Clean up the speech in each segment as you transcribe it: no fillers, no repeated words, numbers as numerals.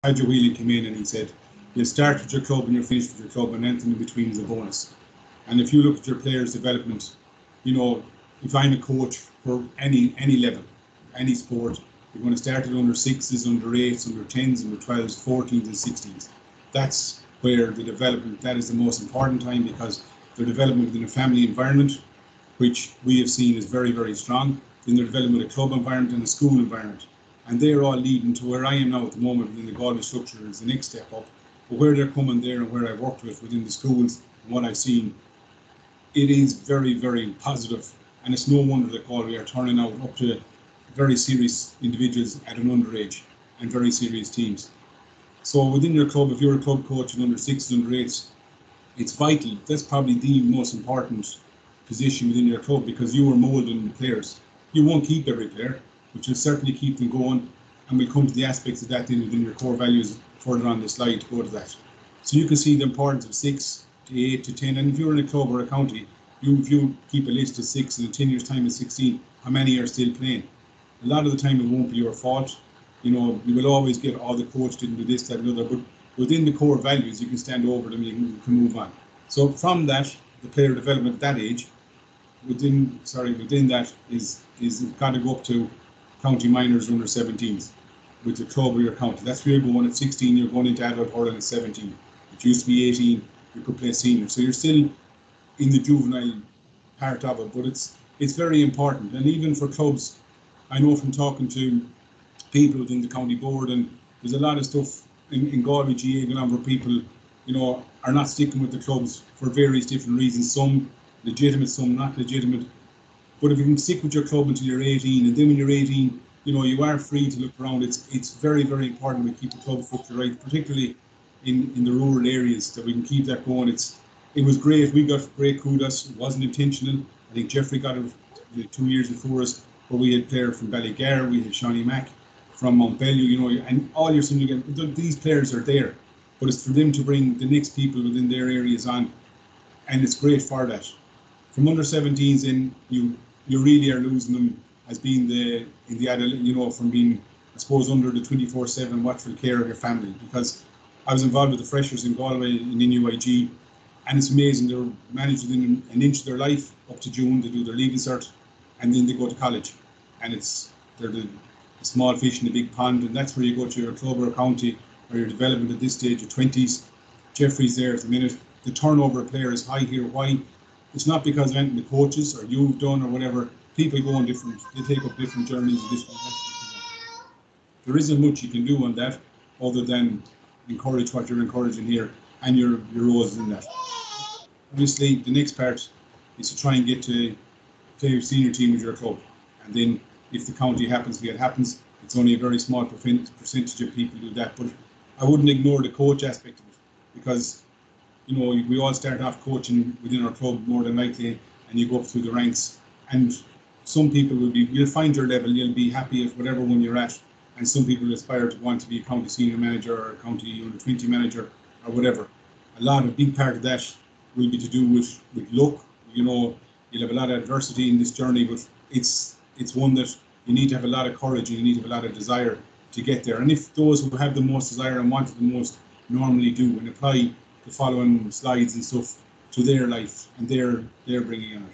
Roger Whelan came in and he said, you'll start with your club and you'll finish with your club, and anything in between is a bonus. And if you look at your players' development, you know, if I'm a coach for any level, any sport, you're going to start at under 6s, under 8s, under 10s, under 12s, 14s and 16s. That's where the development, that is the most important time, because their development within a family environment, which we have seen is very, very strong, then their development in a club environment and a school environment. And they're all leading to where I am now at the moment within the Galway structure is the next step up. But where they're coming there and where I've worked with within the schools and what I've seen, it is very, very positive. And it's no wonder that Galway are turning out up to very serious individuals at an underage and very serious teams. So within your club, if you're a club coach in under 6s, under 8s, it's vital. That's probably the most important position within your club, because you are moulding the players. You won't keep every player, but you'll certainly keep them going. And we'll come to the aspects of that within your core values further on the slide to go to that. So you can see the importance of 6 to 8 to 10. And if you're in a club or a county, if you keep a list of 6 and in 10 years' time is 16, how many are still playing? A lot of the time it won't be your fault. You know, you will always get, oh, the coach didn't do this, that, and the other. But within the core values, you can stand over them, you can move on. So from that, the player development at that age, within that is got to go up to county minors under 17s with your club or your county. That's where you're going at 16, you're going into adult hurling at 17. It used to be 18, you could play senior. So you're still in the juvenile part of it, but it's very important. And even for clubs, I know from talking to people within the county board, and there's a lot of stuff in Galway GAA going on where people, you know, are not sticking with the clubs for various different reasons, some legitimate, some not legitimate. But if you can stick with your club until you're 18, and then when you're 18, you know, you are free to look around. It's very, very important we keep the club structure right, particularly in the rural areas, that we can keep that going. It was great. We got great kudos. It wasn't intentional. I think Jeffrey got it 2 years before us, but we had players from Ballygar, we had Shawnee Mack from Montbellew, you know, and all your son, these players are there, but it's for them to bring the next people within their areas on, and it's great for that. From under 17s in, you really are losing them as being in the adult, you know, from being, I suppose, under the 24/7 watchful care of your family. Because I was involved with the freshers in Galway in NUIG, and it's amazing. They're managed within an inch of their life up to June. They do their leaving cert, and then they go to college, and they're the small fish in the big pond, and that's where you go to your club or county or your development at this stage of 20s. Jeffrey's there at the minute. The turnover of players is high here. Why? It's not because of anything the coaches or you've done or whatever. People go on different, they take up different journeys and different aspects. There isn't much you can do on that other than encourage what you're encouraging here and your roles in that. Obviously, the next part is to try and get to play your senior team with your club. And then if the county happens to get happens, it's only a very small percentage of people do that. But I wouldn't ignore the coach aspect of it, because, you know, we all start off coaching within our club more than likely, and you go up through the ranks. And some people you'll find your level, you'll be happy at whatever one you're at. And some people aspire to want to be a county senior manager or a county under 20 manager or whatever. A big part of that will be to do with luck. You know, you'll have a lot of adversity in this journey, but it's one that you need to have a lot of courage and you need to have a lot of desire to get there. And if those who have the most desire and want it the most normally do and apply the following slides and stuff to their life and they're bringing in it.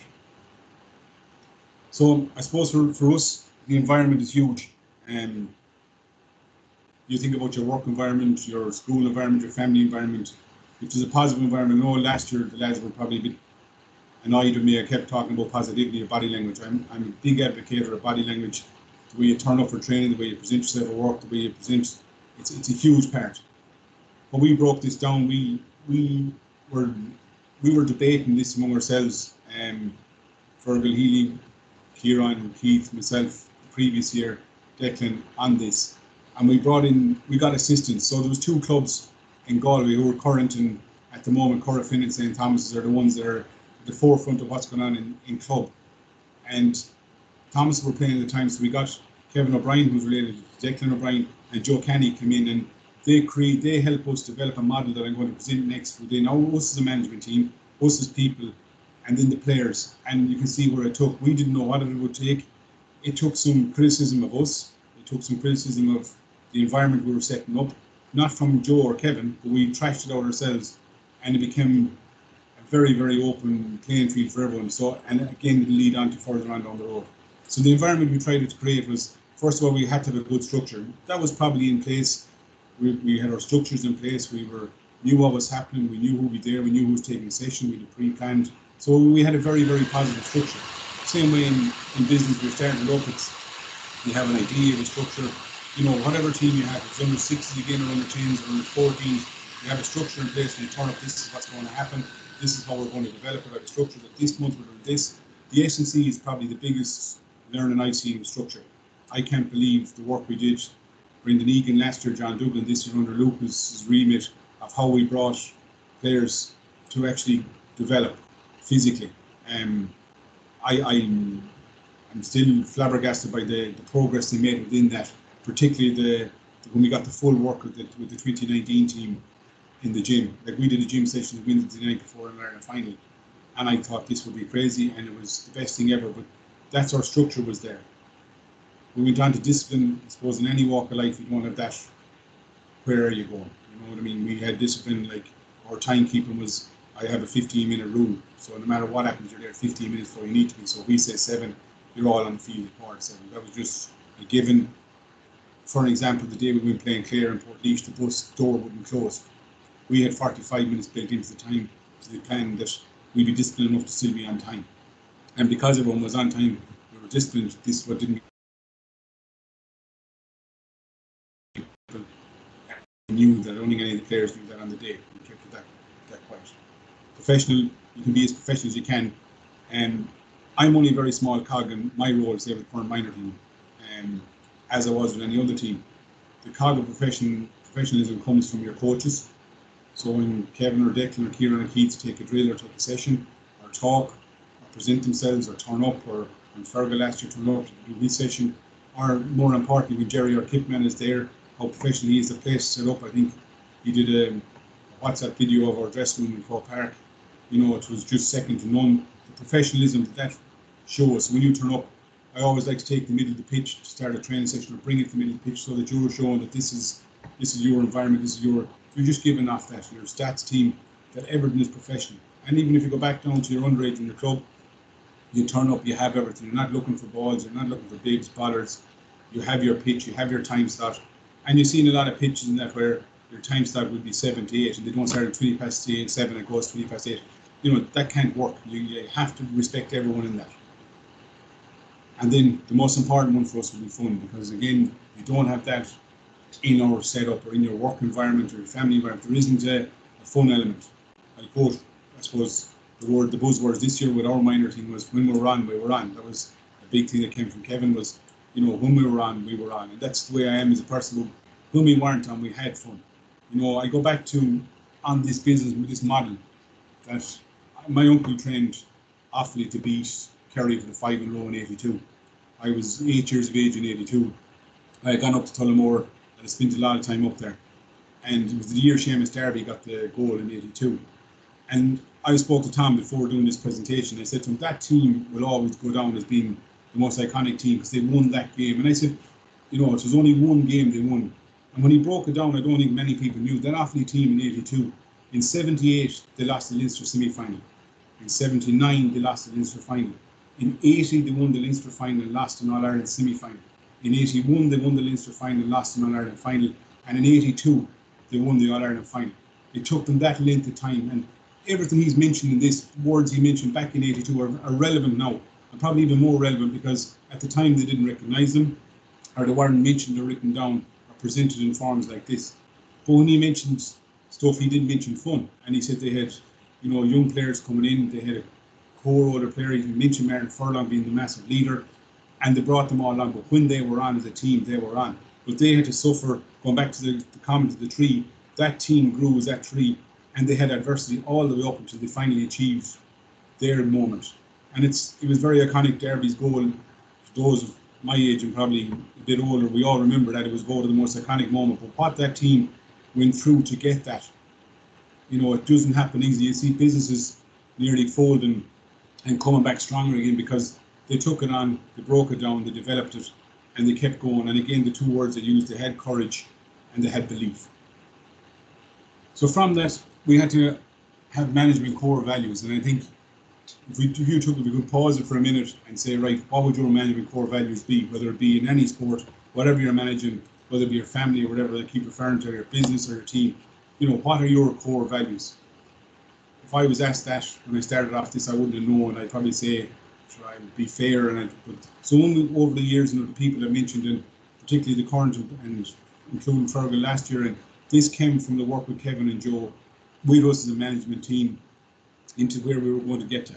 So I suppose for us, the environment is huge. You think about your work environment, your school environment, your family environment. If there's a positive environment, I know last year the lads were probably a bit annoyed with me. I kept talking about positivity of body language. I'm a big advocate of body language. The way you turn up for training, the way you present yourself at work, the way you present, it's a huge part. When we broke this down, we were debating this among ourselves. Fergal Healy, Kieran, Keith, myself, the previous year, Declan, on this. And we got assistance. So there was 2 clubs in Galway who are current, and at the moment, Corofin and St. Thomas's are the ones that are at the forefront of what's going on in club. And Thomas were playing at the time, so we got Kevin O'Brien, who's related to Declan O'Brien, and Joe Canny come in, and they help us develop a model that I'm going to present next within us as a management team, us as people, and then the players. And you can see where it took. We didn't know what it would take. It took some criticism of us. It took some criticism of the environment we were setting up. not from Joe or Kevin, but we trashed it out ourselves, and it became a very, very open playing field for everyone. So, and again, it'll lead on to further on down the road. So the environment we tried to create was, first of all, we had to have a good structure. That was probably in place. We had our structures in place. We knew what was happening. We knew who we there. We knew who was taking the session. We had pre-planned. So we had a very, very positive structure. Same way in business, we're starting to look, you have an idea of a structure. You know, whatever team you have, if it's under 60s again, or under 10s, or under 14s, you have a structure in place and you turn up, this is what's going to happen. This is how we're going to develop it. I have a structure that this month we're doing this. The S&C is probably the biggest learning I've seen in structure. I can't believe the work we did. Brendan Egan last year, John Dugan this year under Lucas's remit of how we brought players to actually develop physically. I'm still flabbergasted by the progress they made within that, particularly when we got the full work with the 2019 team in the gym. Like, we did a gym session the night before an Ireland final, and I thought this would be crazy, and it was the best thing ever. But that's our structure was there. We went on to discipline. I suppose in any walk of life, you don't have that. Where are you going? You know what I mean? We had discipline, like our timekeeping was, I have a 15-minute rule. So no matter what happens, you're there 15 minutes before you need to be. So if we say 7, you're all on the field at 7. That was just a given. For an example, the day we went playing Clare in Portlaoise, the bus door wouldn't close. We had 45 minutes built into the time to the plan that we'd be disciplined enough to still be on time. And because everyone was on time, we were disciplined. This is what didn't knew that. I don't think any of the players knew that on the day. We kept it that quiet. Professional, you can be as professional as you can. I'm only a very small cog in my role, say, with the current minor team, as I was with any other team. The cog of professionalism comes from your coaches. So when Kevin or Declan or Kieran or Keith take a drill or take a session or talk or present themselves or turn up, or when Fergal last year turned up to do his session, or more importantly when Jerry or Kipman is there, how professional he is, the place set up. I think he did a WhatsApp video of our dressing room in Croke Park. You know, it was just second to none. The professionalism that shows. When you turn up, I always like to take the middle of the pitch to start a training session, or bring it to the middle of the pitch so that you're showing that this is your environment, you're just giving off that, your stats team, that everything is professional. And even if you go back down to your underage in your club, you turn up, you have everything. You're not looking for balls, you're not looking for bibs, bollers. You have your pitch, you have your time slot. And you've seen a lot of pitches in that where your time slot would be 7 to 8, and they don't start at 20 past 7, it goes 20 past 8. You know, that can't work. You have to respect everyone in that. And then the most important one for us will be fun, because again, you don't have that in our setup or in your work environment or your family environment. There isn't a fun element. I quote, I suppose, the buzzwords this year with our minor team was, when we were on, we were on. That was a big thing that came from Kevin, was, you know, when we were on, we were on. And that's the way I am as a person. When we weren't on, we had fun. You know, I go back to, on this business with this model, that my uncle trained Offaly to beat Kerry for the 5 in a row in 82. I was 8 years of age in 82. I had gone up to Tullamore, and I spent a lot of time up there. And it was the year Seamus Darby got the goal in 82. And I spoke to Tom before doing this presentation. I said to him, that team will always go down as being the most iconic team because they won that game. And I said, you know, it was only one game they won. And when he broke it down, I don't think many people knew that Offaly team in 82. In 78, they lost the Leinster semi-final. In 79, they lost the Leinster final. In 80, they won the Leinster final and lost an All-Ireland semi-final. In 81, they won the Leinster final and lost an All-Ireland final. And in 82, they won the All-Ireland final. It took them that length of time. And everything he's mentioned in this, words he mentioned back in 82 are relevant now. And probably even more relevant because at the time they didn't recognise them, or they weren't mentioned or written down or presented in forms like this. But when he mentioned stuff, he didn't mention fun. And he said they had, you know, young players coming in, they had a core older player. He mentioned Martin Furlong being the massive leader, and they brought them all on. But when they were on as a team, they were on. But they had to suffer, going back to the comment of the tree, that team grew as that tree, and they had adversity all the way up until they finally achieved their moment. And it was very iconic. Derby's goal, for those of my age and probably a bit older, we all remember that it was voted the most iconic moment. But what that team went through to get that, you know, it doesn't happen easy. You see businesses nearly folding and coming back stronger again because they took it on, they broke it down, they developed it, and they kept going. And again, the two words they used, they had courage and they had belief. So from that, we had to have management core values. And I think if you took it, we could pause it for a minute and say, right, what would your management core values be, whether it be in any sport, whatever you're managing, whether it be your family or whatever they keep referring to, your business or your team, what are your core values? If I was asked that when I started off this, I wouldn't have known. I'd probably say, try and be fair. So over the years, the people I mentioned, and particularly the current and including Fergal last year, and this came from the work with Kevin and Joe, with us as a management team, into where we were going to get to.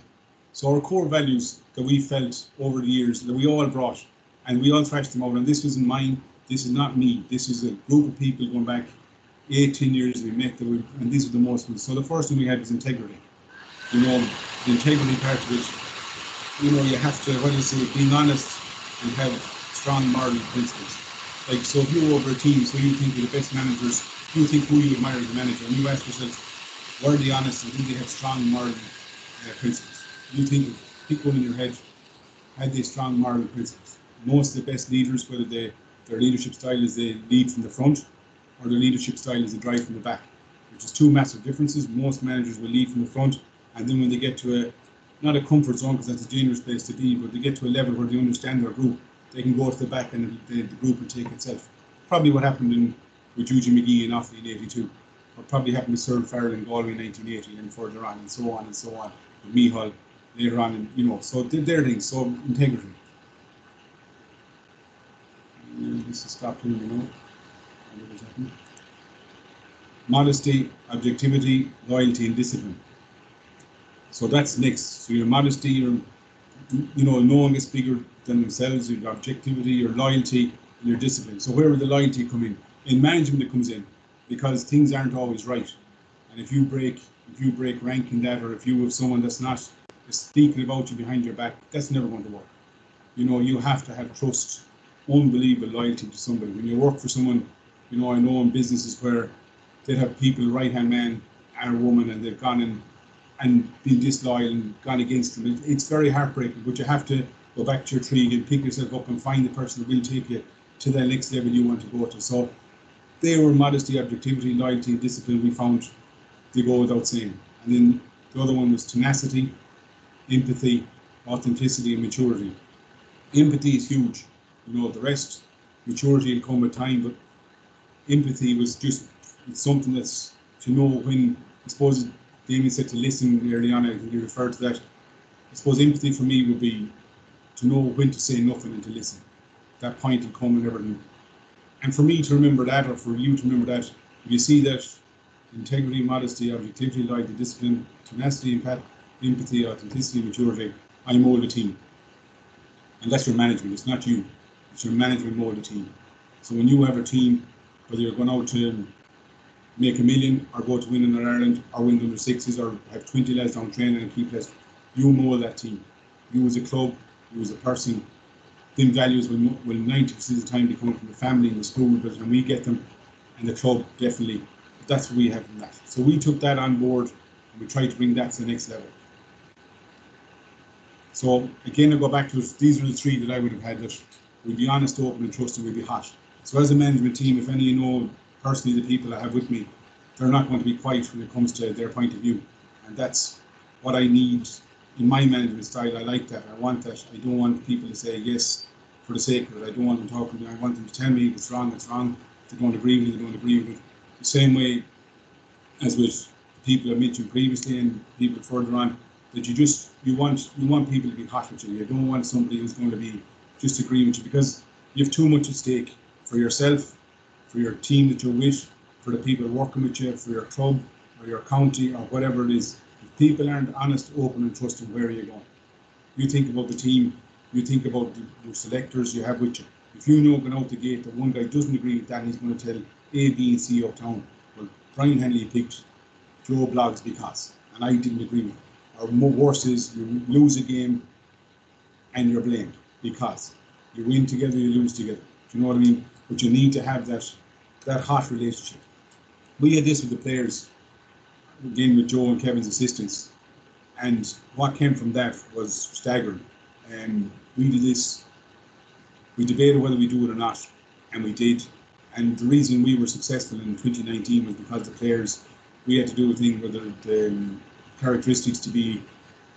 So our core values that we felt over the years that we all brought, and we all thrashed them out. And this isn't mine. This is not me. This is a group of people going back 18 years we met, and these are the most. So the first thing we had was integrity. The integrity part of it, you have to, being honest and have strong moral principles. Like, so if you're over a team, so you think you're the best managers, you think who you admire as a manager, and you ask yourself, were they honest and do they have strong moral principles? You think, pick one in your head, had they strong moral principles? Most of the best leaders, whether their leadership style is they lead from the front, or their leadership style is they drive from the back, which is two massive differences. Most managers will lead from the front, and then when they get to not a comfort zone, because that's a dangerous place to be, but they get to a level where they understand their group, they can go to the back and the group will take itself. Probably what happened with Eugene McGee in Offaly in '82, or probably happened to Cyril Farrell in Galway in 1980, and further on, and so on and so on, with Mihal later on, so they're things, so integrity. And this is stopped here, Modesty, objectivity, loyalty, and discipline. So that's next. So your modesty, no one gets bigger than themselves. Your objectivity, your loyalty, and your discipline. So where will the loyalty come in? In management, it comes in because things aren't always right. And if you break rank in that, or if you have someone that's not speaking about you behind your back, that's never going to work. You have to have trust, unbelievable loyalty to somebody. When you work for someone, I know in businesses where they have people, right-hand man and a woman, and they've gone in and been disloyal and gone against them. It's very heartbreaking, but you have to go back to your tree and pick yourself up and find the person that will take you to the next level you want to go to. So they were modesty, objectivity, loyalty, and discipline. We found they go without saying. And then the other one was tenacity, empathy, authenticity, and maturity. Empathy is huge. The rest, maturity will come with time, but empathy was just something that's to know when, I suppose, Damien said to listen early on, I think you referred to that. I suppose empathy for me would be to know when to say nothing and to listen. That point will come and everything. And for me to remember that, or for you to remember that, if you see that integrity, modesty, objectivity, loyalty, discipline, tenacity, empathy, authenticity, maturity, I mold a team. And that's your management, it's not you. It's your management mold a team. So when you have a team, whether you're going out to make $1 million, or go to win in Ireland, or win under sixes, or have 20 lads down training and keep lads, you mold that team. You as a club, you as a person, them values will 90% of the time be coming from the family and the school, but when we get them, and the club definitely, that's what we have from that. So we took that on board and we tried to bring that to the next level. So again, I go back to it, these are the three that I would have had, that we'd be honest, open, and trusted, we'd be hot. So as a management team, if any personally the people I have with me, they're not going to be quiet when it comes to their point of view. And that's what I need in my management style. I like that. I want that. I don't want people to say yes for the sake of it. I don't want them talking to me. I want them to tell me if it's wrong, it's wrong. If they don't agree with it, they don't agree with it. The same way as with people I mentioned previously and people further on, that you want people to be hot with you. You don't want somebody who's going to be just agreeing with you, because you have too much at stake for yourself, for your team that you're with, for the people working with you, for your club or your county or whatever it is. If people aren't honest, open, and trusting, where are you going? You think about the team, you think about your selectors you have with you. If you know going out the gate that one guy doesn't agree with that and he's going to tell A, B, and C uptown, well, Brian Hanley picked Joe Bloggs because, and I didn't agree with it. Or worse is, you lose a game and you're blamed because you win together, you lose together. Do you know what I mean? But you need to have that hot relationship. We had this with the players, again with Joe and Kevin's assistants, and what came from that was staggering. And we did this, we debated whether we do it or not, and we did. And the reason we were successful in 2019 was because the players we had to do a thing where the characteristics to be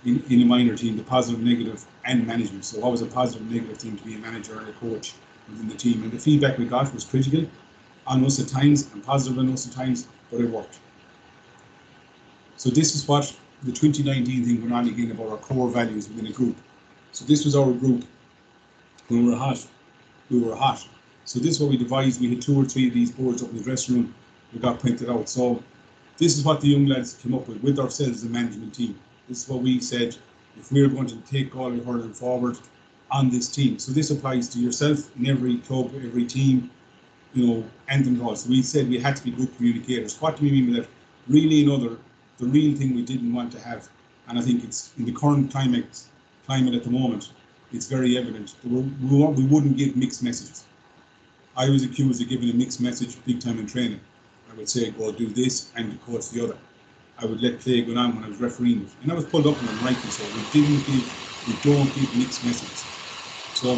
in a minor team, the positive, negative, and management. So what was a positive and negative thing to be a manager and a coach within the team? And the feedback we got was critical on us at times and positive on us at times, but it worked. So this is what the 2019 thing went on again about our core values within a group. So this was our group when we were hot. We were hot. So this is what we devised. We had 2 or 3 of these boards up in the dressing room. We got printed out. So this is what the young lads came up with ourselves as a management team. This is what we said, if we're going to take Galway hurling forward on this team. So this applies to yourself in every club, every team, and them all. So we said we had to be good communicators. What do we mean by that? Really, the real thing we didn't want to have, and I think it's in the current climate at the moment, it's very evident that we wouldn't give mixed messages. I was accused of giving a mixed message big time in training. I would say, go do this and the coach the other. I would let play go on when I was refereeing it. And I was pulled up on them rightly so. We don't give mixed messages. So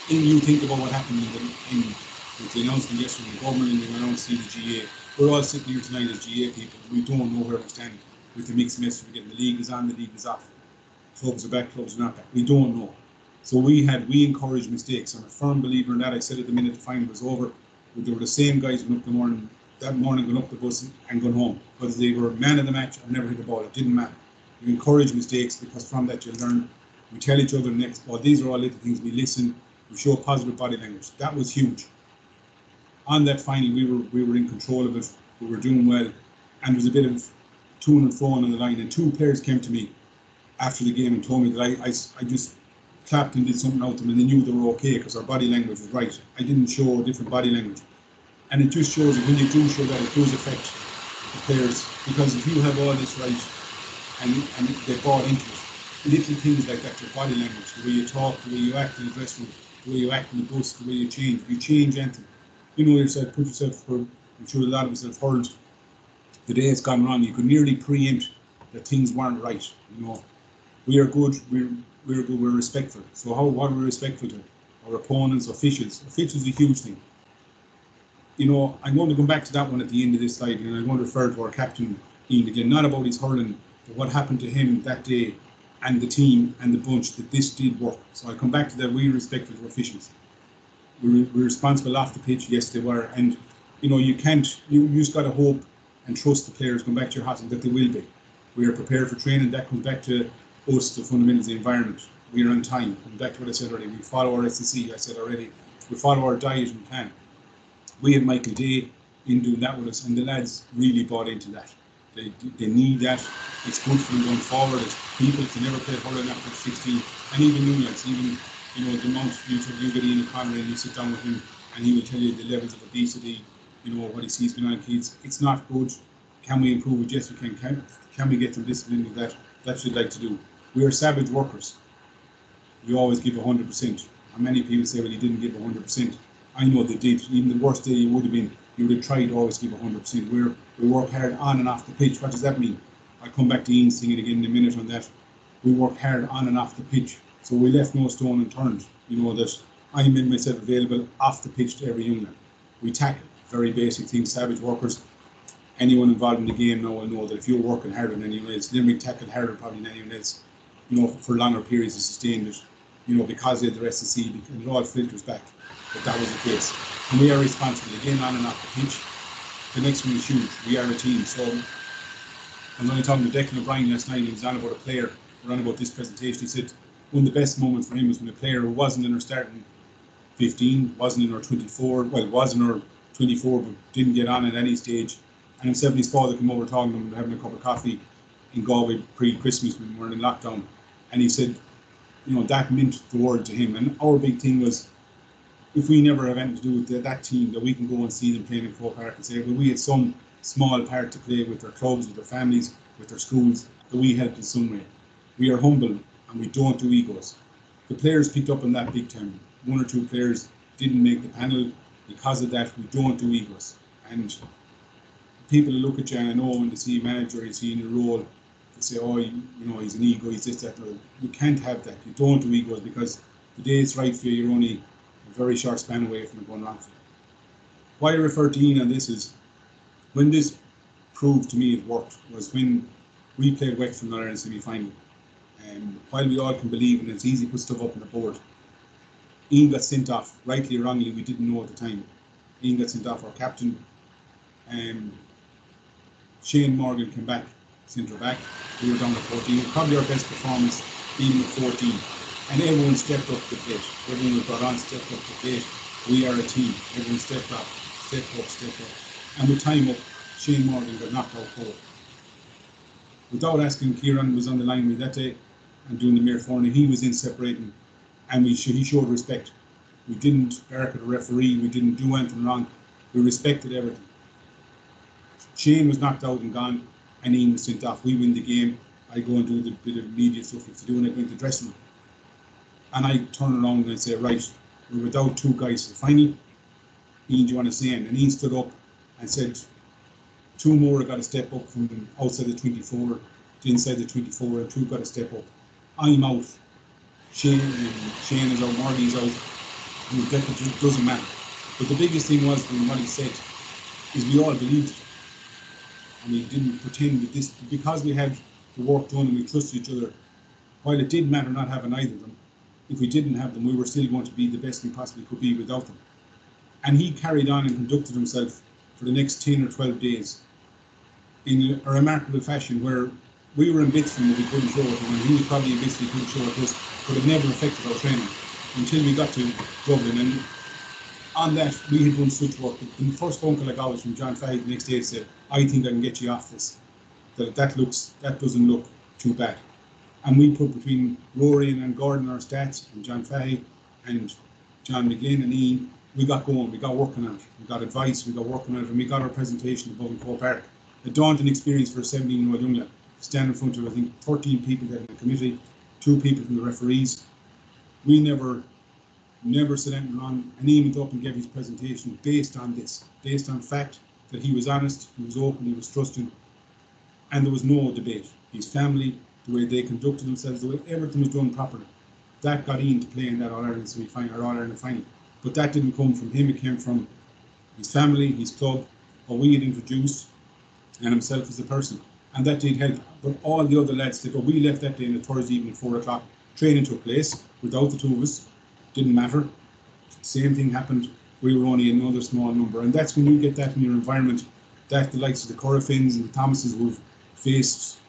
when you think about what happened with the announcement yesterday, the government and the announcement of the GAA, we're all sitting here tonight as GAA people. We don't know where we stand with the mixed message. We're getting the league is on, the league is off. Clubs are back, clubs are not back. We don't know. So we encourage mistakes. I'm a firm believer in that. I said it the minute the final was over. They were the same guys who went up that morning going up the bus and going home. Whether they were man of the match or never hit the ball, it didn't matter. You encourage mistakes because from that you learn. We tell each other next, these are all little things. We listen, we show positive body language. That was huge. On that final, we were in control of it. We were doing well. And there was a bit of to and fro on the line. And 2 players came to me after the game and told me that I just clapped and did something out to them and they knew they were okay because our body language was right. I didn't show a different body language. And it just shows that when you do show that, it does affect the players. Because if you have all this right and they bought into it, little things like that, your body language, the way you talk, the way you act in the dressing room, the way you act in the bus, the way you change anything. You know yourself, I'm sure a lot of us have heard the day it's gone wrong, you could nearly preempt that things weren't right. We are good, we're good, we're respectful. So what are we respectful to? Our opponents, officials. Officials is a huge thing. I'm going to come back to that one at the end of this slide, and I'm going to refer to our captain, Ian, again, not about his hurling, but what happened to him that day and the team and the bunch, that this did work. So I'll come back to that. We respect the officials. We're responsible off the pitch, yes they were, and you just got to hope and trust the players, come back to your hospital, that they will be. We are prepared for training. That comes back to us, the fundamentals of the environment. We are on time. Come back to what I said already. We follow our SSC, I said already. We follow our diet and plan. We had Michael Day in doing that with us, and the lads really bought into that. They need that. It's good for them going forward. It's people can never play hurling after 16, and even new lads, even the amount you get Ian Connery and you sit down with him, and he will tell you the levels of obesity, what he sees going on in kids. It's not good. Can we improve it? Yes, we can. Can we get some discipline with that? That's what we'd like to do. We are savage workers. We always give 100%. And many people say, well, you didn't give 100%. I know they did. Even the worst day you would have tried to always give 100%. We work hard on and off the pitch. What does that mean? I'll come back to Ian's thing again in a minute on that. We work hard on and off the pitch. So we left no stone unturned. That I made myself available off the pitch to every young man. We tackle very basic things, savage workers. Anyone involved in the game now will know that if you're working harder than anyone else, then we tackle harder probably than anyone else, for longer periods of sustained it, because of the SSC, and it all filters back. But that was the case. And we are responsible again on and off the pitch. The next one is huge. We are a team. So I'm only talking to Declan O'Brien last night. He was on about a player, on about this presentation. He said one of the best moments for him was when a player who wasn't in our starting 15, wasn't in our 24, was in our 24, but didn't get on at any stage. And himself and his father came over talking to him, having a cup of coffee in Galway pre-Christmas when we were in lockdown. And he said, that meant the world to him. And our big thing was, if we never have anything to do with that team, that we can go and see them playing in Croke Park and say, well, we had some small part to play with their clubs, with their families, with their schools, that we helped in some way. We are humble and we don't do egos. The players picked up on that big time. 1 or 2 players didn't make the panel. Because of that, we don't do egos. And people who look at you, and I know when they see a manager, you see in a role, they say, oh, he's an ego, he's this, that. No, you can't have that. You don't do egos, because the day it's right for you, you're only a very short span away from it going wrong for you. Why I refer to Ian on this is, when this proved to me it worked was when we played Wexford in our Ireland semi-final. While we all can believe, and it's easy to put stuff up on the board, Ian got sent off, rightly or wrongly, we didn't know at the time. Ian got sent off, our captain. Shane Morgan came back, centre back. We were down to 14. Probably our best performance, being at 14. And everyone stepped up to the plate. Everyone was brought on, stepped up to the plate. We are a team. Everyone stepped up. And with time up, Shane Morgan got knocked out cold. Without asking, Kieran was on the line with that day and doing the mere forney. He was in separating, and he showed respect. We didn't bark at the referee. We didn't do anything wrong. We respected everything. Shane was knocked out and gone, and Ian was sent off. We win the game. I go and do the bit of media stuff to do, and I go into the dressing room. And I turn around and I say, right, we're without two guys for the final. Ian, do you want to say in? And Ian stood up and said, two more have got to step up from outside the 24 to inside the 24, and two got to step up. I'm out. Shane is out, Marty's out. And it doesn't matter. But the biggest thing was, when what he said, is we all believed it. And we didn't pretend that this, because we had the work done and we trusted each other, while it did matter not having either of them, if we didn't have them, we were still going to be the best we possibly could be without them. And he carried on and conducted himself for the next 10 or 12 days in a remarkable fashion, where we were in bits from that we couldn't show it, and he was probably in bits we couldn't show it to us, but it never affected our training until we got to Dublin. And on that, we had done such work. The first phone call I got was from John Fahey the next day, said, I think I can get you off this. That doesn't look too bad. And we put between Rory and Gordon our stats, and John Fahey and John McGlynn and Ian, we got going, we got working on it, we got advice, we got working on it, and we got our presentation above in Cove Park. A daunting experience for a 17-year-old young lad, stand in front of, I think, 13 people that in the committee, 2 people from the referees. We never said anything wrong, and Ian went up and gave his presentation based on this, based on fact that he was honest, he was open, he was trusting, and there was no debate. His family, the way they conducted themselves, the way everything was done properly, that got Ian to play in that All-Ireland semi-final, or All-Ireland final. But that didn't come from him, it came from his family, his club, what we had introduced, and himself as a person. And that did help. But all the other lads did. We left that day on a Thursday evening at 4 o'clock. Training took place without the two of us. Didn't matter. Same thing happened. We were only another small number. And that's when you get that in your environment, that the likes of the Corofins and the Thomases who've faced,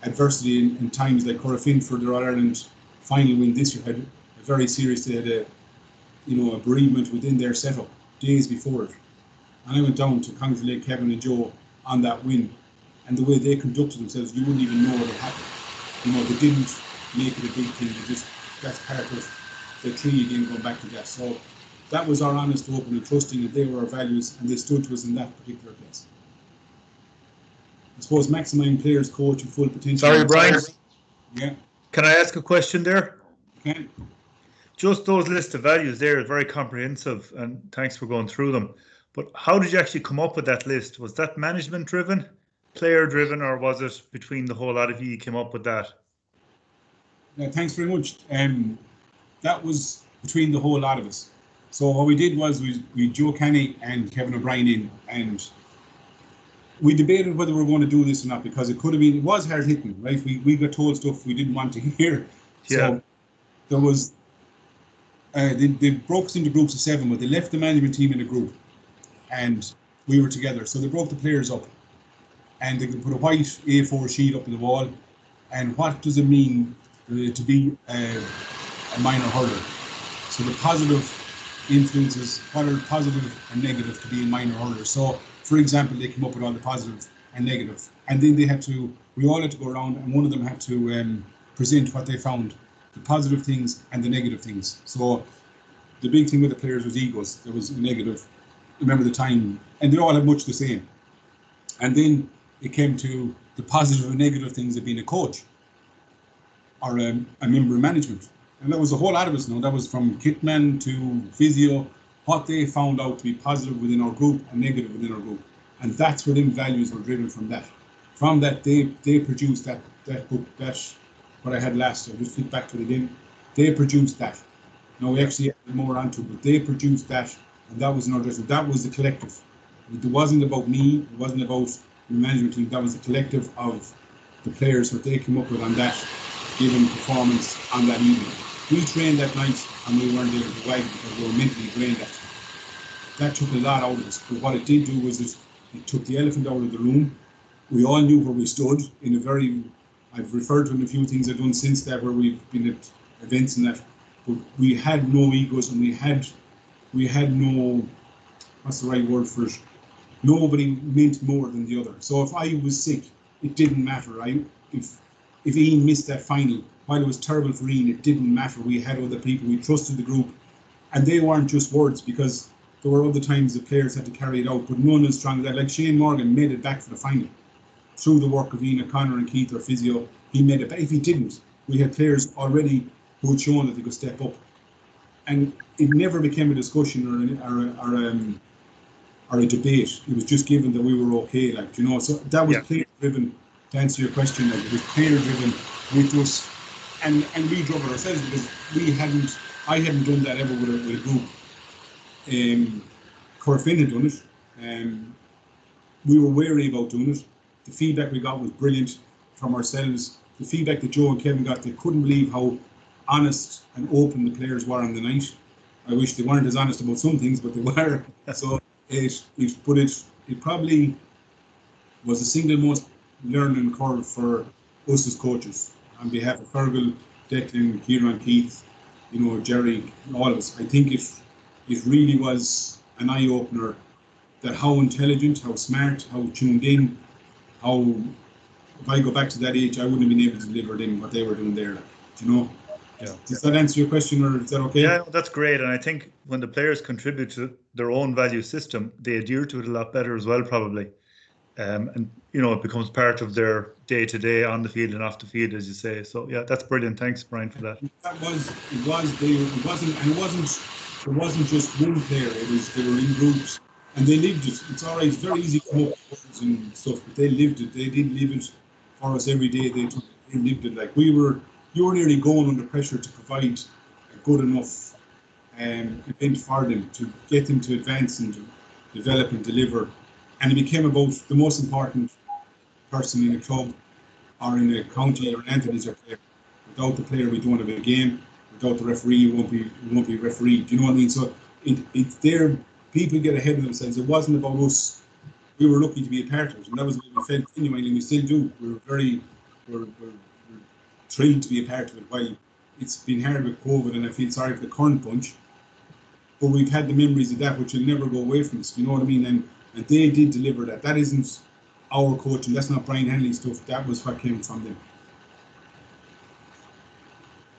adversity in times, like Corofin for their All-Ireland final win this year, had a very serious, they had a bereavement within their setup days before it. And I went down to congratulate Kevin and Joe on that win. And the way they conducted themselves, you wouldn't even know what had happened. They didn't make it a big thing. That's part of the tree again, going back to that. So that was our honest, open and trusting, and they were our values, and they stood to us in that particular place. I suppose maximizing players' coach and full potential. Sorry, Brian. Yeah. Can I ask a question there? You can. Just those list of values there is very comprehensive, and thanks for going through them. But how did you actually come up with that list? Was that management driven, player driven, or was it between the whole lot of you came up with that? Thanks very much. That was between the whole lot of us. So what we did was we Joe Kenny and Kevin O'Brien in, and we debated whether we were going to do this or not, because it was hard hitting, right? We got told stuff we didn't want to hear. Yeah. So there was, they broke us into groups of 7, but they left the management team in a group, and we were together. So they broke the players up, and they put a white A4 sheet up on the wall. And what does it mean to be a minor hurler? So the positive influences, what are positive and negative to be a minor hurler? So, for example, they came up with all the positive and negative, and then we all had to go around, and one of them had to present what they found, the positive things and the negative things. So the big thing with the players was egos. There was a negative, remember the time, and they all had much the same. And then it came to the positive and negative things of being a coach or a member of management. And that was a whole lot of us now. That was from kitman to physio, what they found out to be positive within our group and negative within our group. And that's where them values were driven from that. From that, they produced that book, that what I had last year. Just flip back to it again. They produced that. Now we actually added more onto it, but they produced that, and that was another. That was the collective. It wasn't about me. It wasn't about the management team. That was the collective of the players, what they came up with on that given performance on that evening. We trained that night and we weren't able to wag because we were mentally drained. That took a lot out of us. But what it did do was it took the elephant out of the room. We all knew where we stood in a very, I've referred to in a few things I've done since that where we've been at events and that, but we had no egos and we had no, what's the right word for it? Nobody meant more than the other. So if I was sick, it didn't matter. If Ian missed that final, while it was terrible for Ian, it didn't matter. We had other people, we trusted the group, and they weren't just words, because there were other times the players had to carry it out, but none as strong as that. Like Shane Morgan made it back for the final through the work of Ian O'Connor and Keith, our physio. He made it back. If he didn't, we had players already who had shown that they could step up, and it never became a discussion or a debate. It was just given that we were okay, like, you know. So that was player driven. To answer your question, like, it was player driven with us, and we drove it ourselves, because I hadn't done that ever with a group. Corfin had done it. We were wary about doing it. The feedback we got was brilliant from ourselves. The feedback that Joe and Kevin got, they couldn't believe how honest and open the players were on the night. I wish they weren't as honest about some things, but they were. So it probably was the single most learning curve for us as coaches. On behalf of Fergal, Declan, Kieran, Keith, you know, Jerry, all of us, I think it really was an eye opener that how intelligent, how smart, how tuned in, how, if I go back to that age, I wouldn't have been able to deliver them what they were doing there, you know. Yeah. Does that answer your question, or is that okay? Yeah, that's great. And I think when the players contribute to their own value system, they adhere to it a lot better as well, probably. And, you know, it becomes part of their day-to-day on the field and off the field, as you say. So, yeah, that's brilliant. Thanks, Brian, for that. It wasn't just one player. They were in groups and they lived it. It's all right. It's very easy to come up with words and stuff, but they lived it. They did live it for us every day. They lived it. Like you were nearly going under pressure to provide a good enough event for them, to get them to advance and to develop and deliver. And it became about the most important person in a club or in a county or an entity is your player. Without the player, we don't have a game. Without the referee, it won't be refereed. Do you know what I mean? So it's there. People get ahead of themselves. It wasn't about us. We were lucky to be a part of it, and that was what we felt genuinely. We still do. We're thrilled to be a part of it. While it's been hard with COVID, and I feel sorry for the current bunch, but we've had the memories of that, which will never go away from us. Do you know what I mean? And they did deliver that. That isn't our coaching. That's not Brian Hanley stuff. That was what came from them.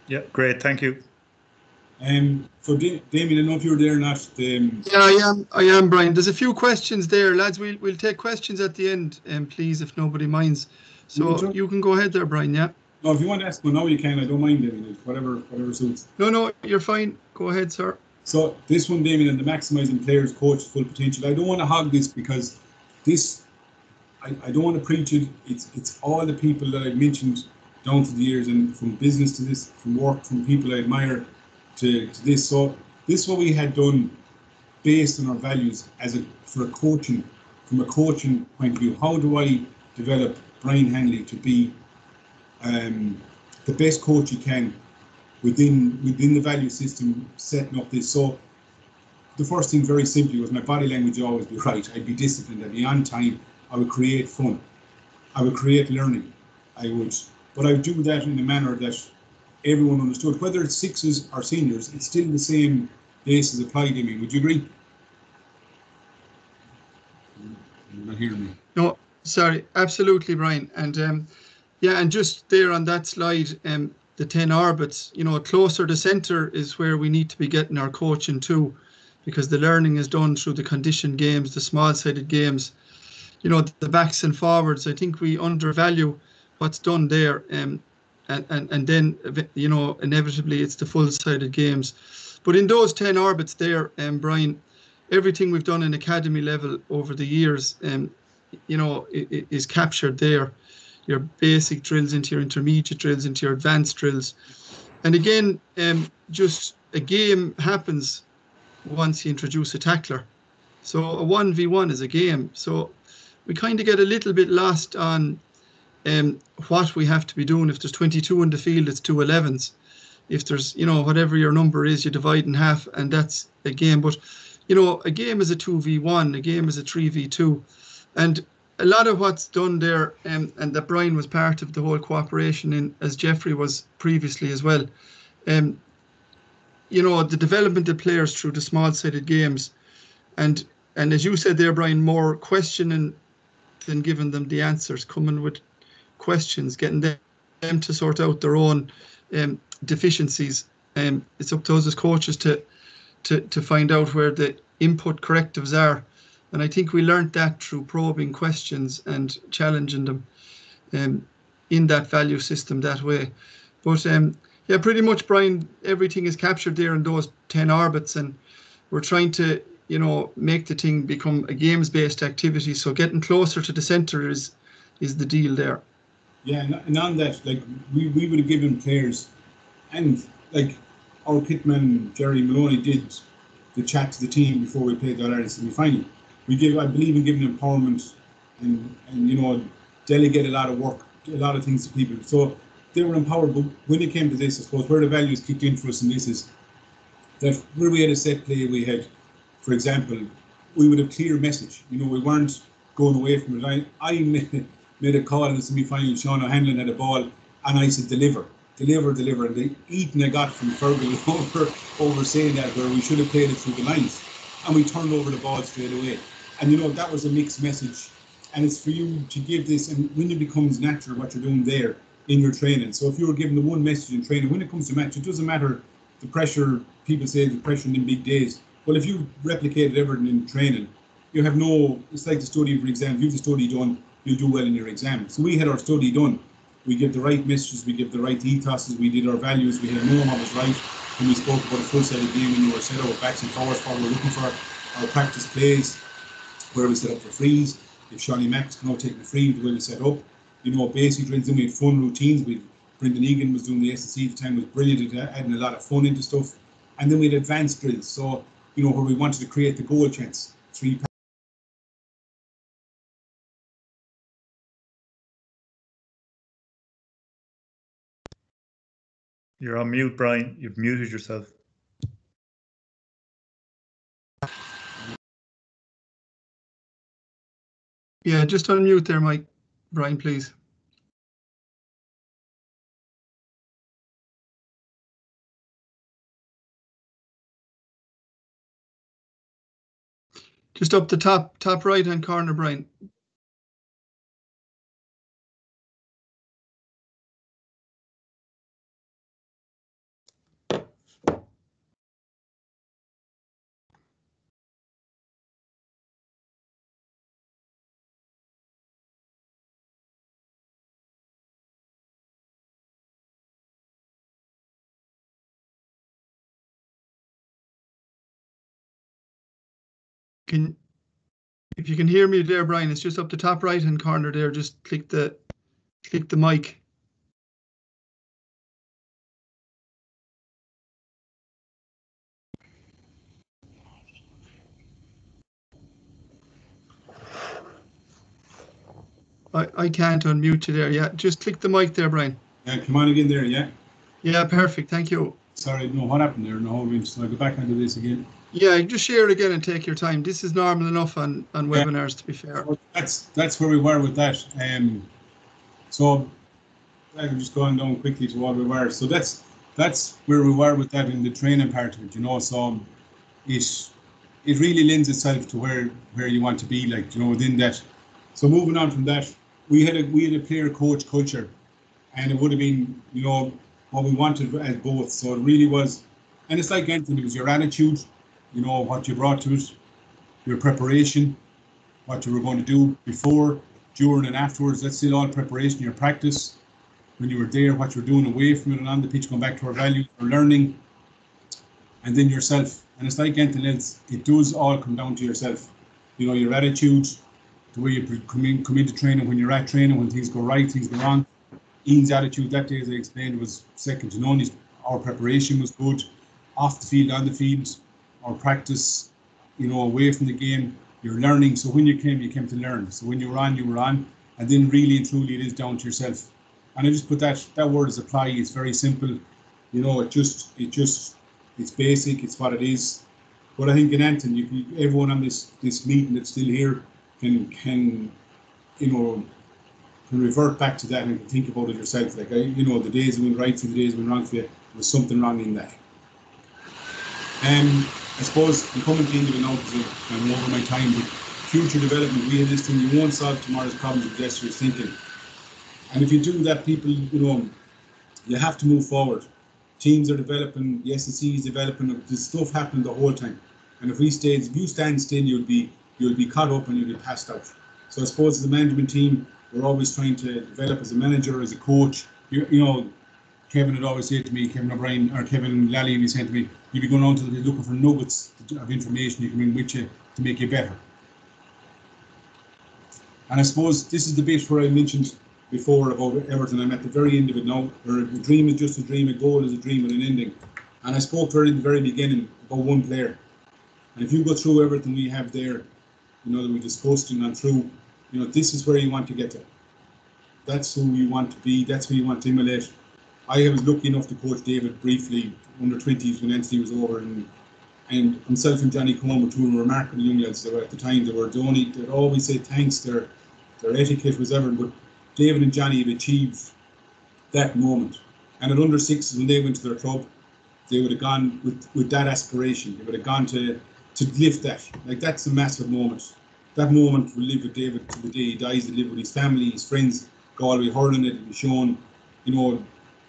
Yeah, great. Thank you. So Damien, I don't know if you're there or not. Yeah, I am, Brian. There's a few questions there, lads. We'll take questions at the end, please, if nobody minds. So you can go ahead there, Brian. Yeah. No, if you want to ask one now, you can. I don't mind, Damien. Whatever suits. No, you're fine. Go ahead, sir. So this one, Damien, and the maximising players' coach full potential. I don't want to hog this because this, I don't want to preach it. It's all the people that I've mentioned down to the years, and from business to this, from work, from people I admire to this. So this is what we had done based on our values from a coaching point of view. How do I develop Brian Hanley to be the best coach he can within the value system, setting up this? So the first thing, very simply, was my body language would always be right. I'd be disciplined, I'd be on time, I would create fun, I would create learning, but I would do that in a manner that everyone understood. Whether it's sixes or seniors, it's still the same basis applied. I mean, would you agree? You're not hearing me. No, sorry, absolutely, Brian. And yeah, and just there on that slide, the 10 orbits, you know, closer to centre is where we need to be getting our coaching to, because the learning is done through the conditioned games, the small-sided games, you know, the backs and forwards. I think we undervalue what's done there, and then, you know, inevitably it's the full-sided games. But in those 10 orbits there, Brian, everything we've done in academy level over the years, you know, is captured there. Your basic drills into your intermediate drills, into your advanced drills. And again, just a game happens once you introduce a tackler. So a 1v1 is a game. So we kind of get a little bit lost on what we have to be doing. If there's 22 in the field, it's 2 11s. If there's, whatever your number is, you divide in half, and that's a game. But, a game is a 2v1, a game is a 3v2. And a lot of what's done there, and that Brian was part of the whole cooperation in, as Jeffrey was previously as well, the development of players through the small-sided games. And as you said there, Brian, more questioning than giving them the answers, coming with questions, getting them to sort out their own deficiencies. It's up to us as coaches to find out where the input correctives are. And I think we learned that through probing questions and challenging them in that value system that way. But yeah, pretty much, Brian, everything is captured there in those 10 orbits, and we're trying to, make the thing become a games-based activity. So getting closer to the centre is the deal there. Yeah, and on that, like we would have given players, and like our kitman Jerry Maloney did the chat to the team before we played the All-Ireland semi-final. I believe in giving empowerment and delegate a lot of work, a lot of things to people. So they were empowered. But when it came to this, I suppose where the values kicked in for us in this is that where we had a set play, we had, for example, we would have clear message. We weren't going away from it. I made a call in the semi-final. Sean O'Hanlon had a ball, and I said, deliver. And the eating I got from Fergal over saying that, where we should have played it through the lines, and we turned over the ball straight away. And that was a mixed message, and it's for you to give this, and when it becomes natural what you're doing there in your training. So if you're given the one message in training, when it comes to match, it doesn't matter the pressure. People say the pressure in big days. Well, if you replicated everything in training, you have it's like the study for exam. If you have the study done, you'll do well in your exam. So we had our study done. We give the right messages, we give the right ethoses, we did our values, we had known what was right when we spoke about a full-sided game, when you were set up with backs and forwards, what we're looking for, our practice plays, where we set up for frees. If Shawnee Max can now take the free, the way we set up, basic drills, then we had fun routines. Brendan Egan was doing the SSC at the time, was brilliant at adding a lot of fun into stuff. And then we had advanced drills, so where we wanted to create the goal chance. You're on mute, Brian. You've muted yourself. Yeah, just unmute there, Mike. Brian, please. Just up the top right-hand corner, Brian. If you can hear me there, Brian, it's just up the top right-hand corner there. Just click the mic. I can't unmute you there. Yeah, just click the mic there, Brian. Yeah, come on again there, yeah? Yeah, perfect. Thank you. Sorry, no, what happened there? No, so I go back onto this again. Yeah, just share it again and take your time. This is normal enough on webinars, to be fair. That's where we were with that. So I'm just going down quickly to what we were. So that's where we were with that in the training part of it, So it really lends itself to where you want to be, within that. So moving on from that, we had a player coach culture, and it would have been, what we wanted as both. So it really was, and it's like anything, it was your attitude, what you brought to it, your preparation, what you were going to do before, during and afterwards. That's still all preparation, your practice, when you were there, what you're doing away from it and on the pitch, going back to our values, our learning, and then yourself. And it's like anything else, it does all come down to yourself. Your attitude, the way you come into training, when you're at training, when things go right, things go wrong. Ian's attitude that day, as I explained, was second to none. Our preparation was good, off the field, on the field, our practice, away from the game, You're learning. So when you came to learn. So when you were on, and then really and truly it is down to yourself. And I just put that word as apply. It's very simple. You know, it's basic. It's what it is. But I think in Anton, everyone on this meeting that's still here can revert back to that and think about it yourself. Like, the days when right for the days when wrong for you, there's something wrong in that. I suppose I'm coming to the end of it now because I'm over my time, but future development, we have this thing, you won't solve tomorrow's problems with yesterday's thinking. And if you do that, people, you have to move forward. Teams are developing, the SSE is developing, there's stuff happening the whole time. And if you stand still, you'll be caught up and you'll be passed out. So I suppose as a management team, we're always trying to develop as a manager, as a coach. Kevin would always say to me, Kevin O'Brien or Kevin Lally, he said to me, you'll be going on to looking for nuggets of information you can bring with you to make you better. And I suppose this is the bit where I mentioned before about Everton. I'm at the very end of it now, where a dream is just a dream, a goal is a dream with an ending. And I spoke to her in the very beginning about one player. And if you go through everything we have there, that we discussed and gone through, this is where you want to get to. That's who you want to be, that's who you want to emulate. I was lucky enough to coach David briefly under 20s when NC was over, and himself and Johnny Coleman were two remarkable young lads. They were at the time, they'd always say thanks, their etiquette was ever, but David and Johnny had achieved that moment. And at under 6s, when they went to their club, they would have gone with that aspiration. They would have gone to lift that. Like, that's a massive moment. That moment will live with David to the day he dies. He'll live with his family, his friends, Galway hurling it, and shown,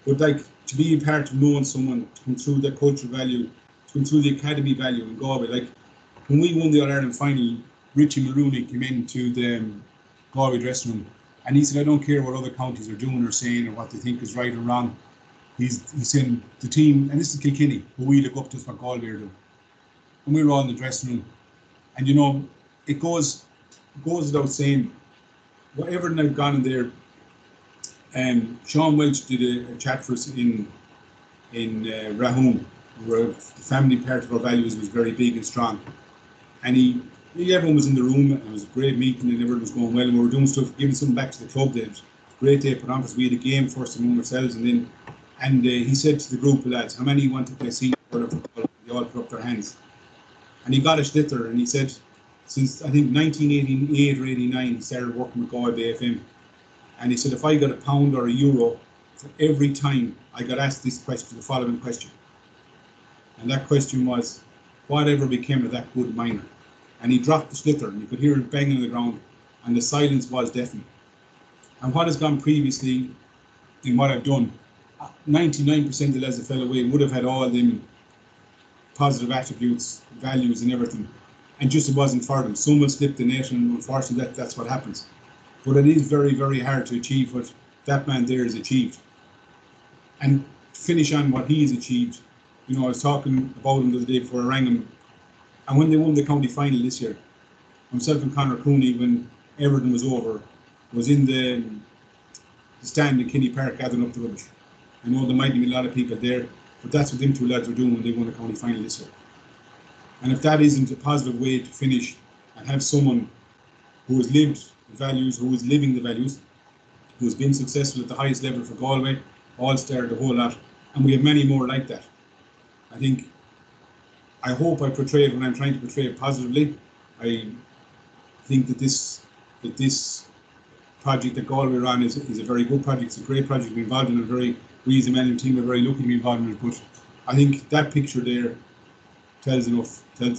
but like, to be a part of knowing someone, to come through that cultural value, to come through the academy value in Galway. Like, when we won the All-Ireland final, Richie Maroney came into the Galway dressing room and he said, I don't care what other counties are doing or saying or what they think is right or wrong. He's saying the team, and this is Kilkenny, but we look up to what Galway are doing. And we were all in the dressing room. And it goes without saying, whatever I've gone in there, Sean Welch did a chat for us in Rahun, where the family part of our values was very big and strong. And everyone was in the room, and it was a great meeting, and everyone was going well, and we were doing stuff, giving something back to the club. It was a great day put on for us. We had a game first among ourselves, and he said to the group of lads, how many want to play senior football? They all put up their hands. And he got a slither, and he said, since I think 1988 or 89, he started working with Galway BFM. And he said, if I got £1 or €1 for every time I got asked this question, the following question. And that question was, whatever became of that good miner? And he dropped the slither, and you could hear it banging on the ground, and the silence was deafening. And what has gone previously in what I've done, 99% of the lads that fell away would have had all them positive attributes, values and everything, and just it wasn't for them. Some will slip the net, and unfortunately that's what happens. But it is very, very hard to achieve what that man there has achieved. And finish on what he's achieved. I was talking about him the other day before I rang him, and when they won the county final this year, myself and Conor Cooney, when Everton was over, was in the stand in Kinney Park gathering up the rubbish. I know there might be a lot of people there, but that's what them two lads were doing when they won the county final this year. And if that isn't a positive way to finish and have someone who has lived the values, who is living the values, who has been successful at the highest level for Galway, All-Star, the whole lot, and we have many more like that. I hope I portray it when I'm trying to portray it positively. I think that this project that Galway are on is a very good project. It's a great project to be involved in. We as a management team are very lucky to be involved in it. But I think that picture there tells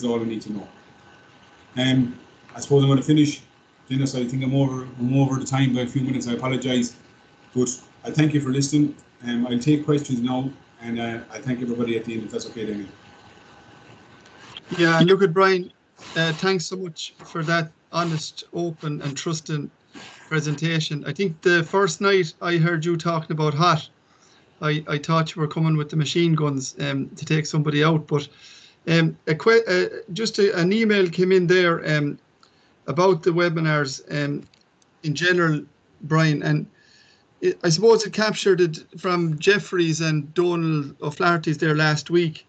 all we need to know. I suppose I'm going to finish, Dennis. I think I'm over the time by a few minutes. I apologise, but I thank you for listening. I'll take questions now, and I thank everybody at the end, if that's okay, Damien. Yeah, and look at Brian. Thanks so much for that honest, open, and trusting presentation. I think the first night I heard you talking about hot, I thought you were coming with the machine guns to take somebody out, but just an email came in there about the webinars in general, Brian, and I suppose it captured it from Jeffries and Donald O'Flaherty's there last week,